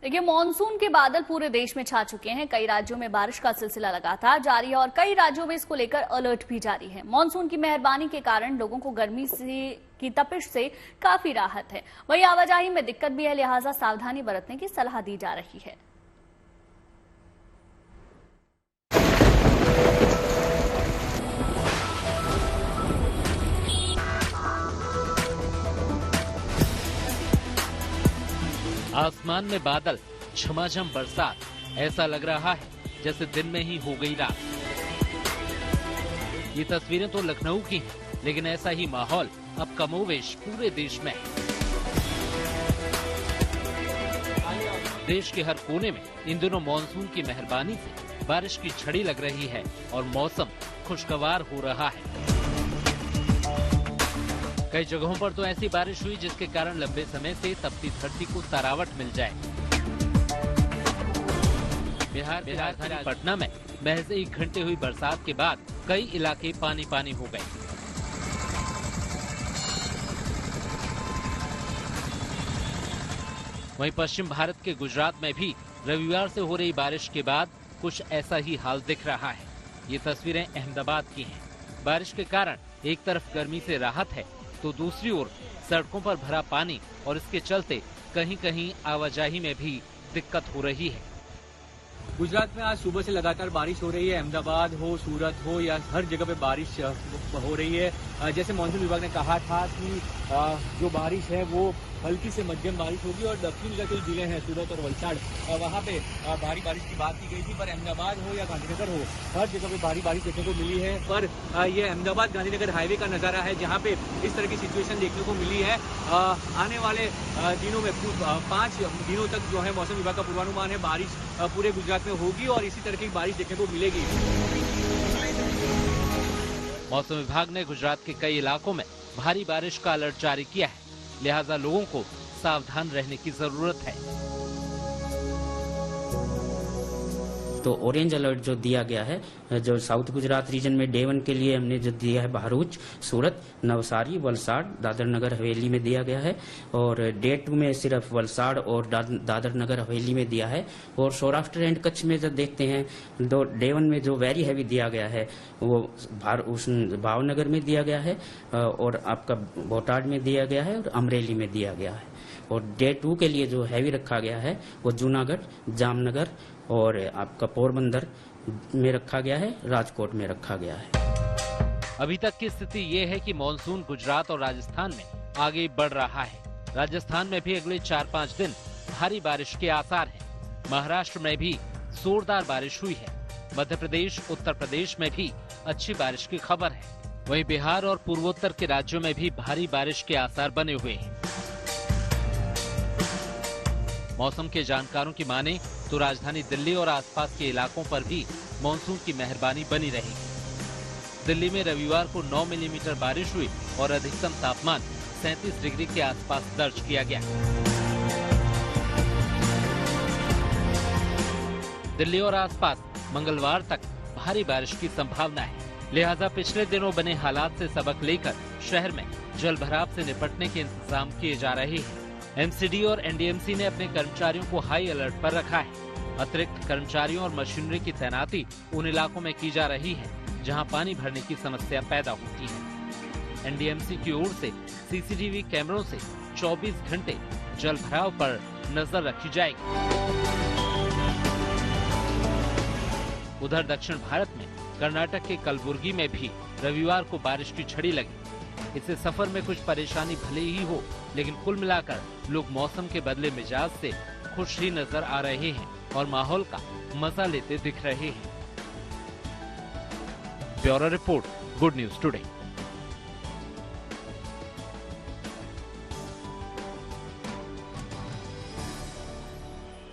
देखिए, मानसून के बादल पूरे देश में छा चुके हैं। कई राज्यों में बारिश का सिलसिला लगातार जारी है और कई राज्यों में इसको लेकर अलर्ट भी जारी है। मानसून की मेहरबानी के कारण लोगों को गर्मी की तपिश से काफी राहत है। वहीं आवाजाही में दिक्कत भी है, लिहाजा सावधानी बरतने की सलाह दी जा रही है। आसमान में बादल, झमाझम बरसात, ऐसा लग रहा है जैसे दिन में ही हो गई रात। ये तस्वीरें तो लखनऊ की हैं, लेकिन ऐसा ही माहौल अब कमोवेश पूरे देश में है। देश के हर कोने में इन दिनों मानसून की मेहरबानी से बारिश की झड़ी लग रही है और मौसम खुशगवार हो रहा है। कई जगहों पर तो ऐसी बारिश हुई जिसके कारण लंबे समय से तपती धरती को तरावट मिल जाए। बिहार के राजधानी पटना में महज 1 घंटे हुई बरसात के बाद कई इलाके पानी पानी हो गए। वहीं पश्चिम भारत के गुजरात में भी रविवार से हो रही बारिश के बाद कुछ ऐसा ही हाल दिख रहा है। ये तस्वीरें अहमदाबाद की हैं। बारिश के कारण एक तरफ गर्मी से राहत है तो दूसरी ओर सड़कों पर भरा पानी और इसके चलते कहीं कहीं आवाजाही में भी दिक्कत हो रही है। गुजरात में आज सुबह से लगातार बारिश हो रही है। अहमदाबाद हो, सूरत हो या हर जगह पे बारिश हो रही है। जैसे मॉनसून विभाग ने कहा था कि जो बारिश है वो हल्की से मध्यम बारिश होगी और दक्षिण के जो जिले हैं सूरत और वलसाड़ वहाँ पे भारी बारिश की बात की गई थी, पर अहमदाबाद हो या गांधीनगर हो हर जगह पे भारी बारिश देखने को मिली है। पर ये अहमदाबाद गांधीनगर हाईवे का नजारा है जहाँ पे इस तरह की सिचुएशन देखने को मिली है। आने वाले दिनों में 5 दिनों तक जो है मौसम विभाग का पूर्वानुमान है बारिश पूरे गुजरात में होगी और इसी तरह की बारिश देखने को मिलेगी। मौसम विभाग ने गुजरात के कई इलाकों में भारी बारिश का अलर्ट जारी किया है, लिहाजा लोगों को सावधान रहने की जरूरत है। तो ऑरेंज अलर्ट जो दिया गया है, जो साउथ गुजरात रीजन में डे 1 के लिए हमने जो दिया है भरूच, सूरत, नवसारी, वलसाड़, दादर नगर हवेली में दिया गया है और डे 2 में सिर्फ वलसाड़ और दादर नगर हवेली में दिया है। और सौराष्ट्र एंड कच्छ में जब देखते हैं तो डे 1 में जो वेरी हैवी दिया गया है वो भावनगर में दिया गया है और आपका बोटाड में दिया गया है और अमरेली में दिया गया है। और डे 2 के लिए जो हैवी रखा गया है वो जूनागढ़, जामनगर और आपका पोरबंदर में रखा गया है, राजकोट में रखा गया है। अभी तक की स्थिति ये है कि मानसून गुजरात और राजस्थान में आगे बढ़ रहा है। राजस्थान में भी अगले 4-5 दिन भारी बारिश के आसार हैं। महाराष्ट्र में भी जोरदार बारिश हुई है। मध्य प्रदेश, उत्तर प्रदेश में भी अच्छी बारिश की खबर है। वहीं बिहार और पूर्वोत्तर के राज्यों में भी भारी बारिश के आसार बने हुए हैं। मौसम के जानकारों की माने तो राजधानी दिल्ली और आसपास के इलाकों पर भी मानसून की मेहरबानी बनी रहेगी। दिल्ली में रविवार को 9 मिलीमीटर बारिश हुई और अधिकतम तापमान 37 डिग्री के आसपास दर्ज किया गया। दिल्ली और आसपास मंगलवार तक भारी बारिश की संभावना है, लिहाजा पिछले दिनों बने हालात से सबक लेकर शहर में जल भराव से निपटने के इंतजाम किए जा रहे हैं। एमसीडी और एनडीएमसी ने अपने कर्मचारियों को हाई अलर्ट पर रखा है। अतिरिक्त कर्मचारियों और मशीनरी की तैनाती उन इलाकों में की जा रही है जहां पानी भरने की समस्या पैदा होती है। एनडीएमसी की ओर से सीसीटीवी कैमरों से 24 घंटे जल भराव पर नजर रखी जाएगी। उधर दक्षिण भारत में कर्नाटक के कलबुर्गी में भी रविवार को बारिश की झड़ी लगी। इससे सफर में कुछ परेशानी भले ही हो, लेकिन कुल मिलाकर लोग मौसम के बदले मिजाज से खुश ही नजर आ रहे हैं और माहौल का मजा लेते दिख रहे हैं। Bureau report, good news today.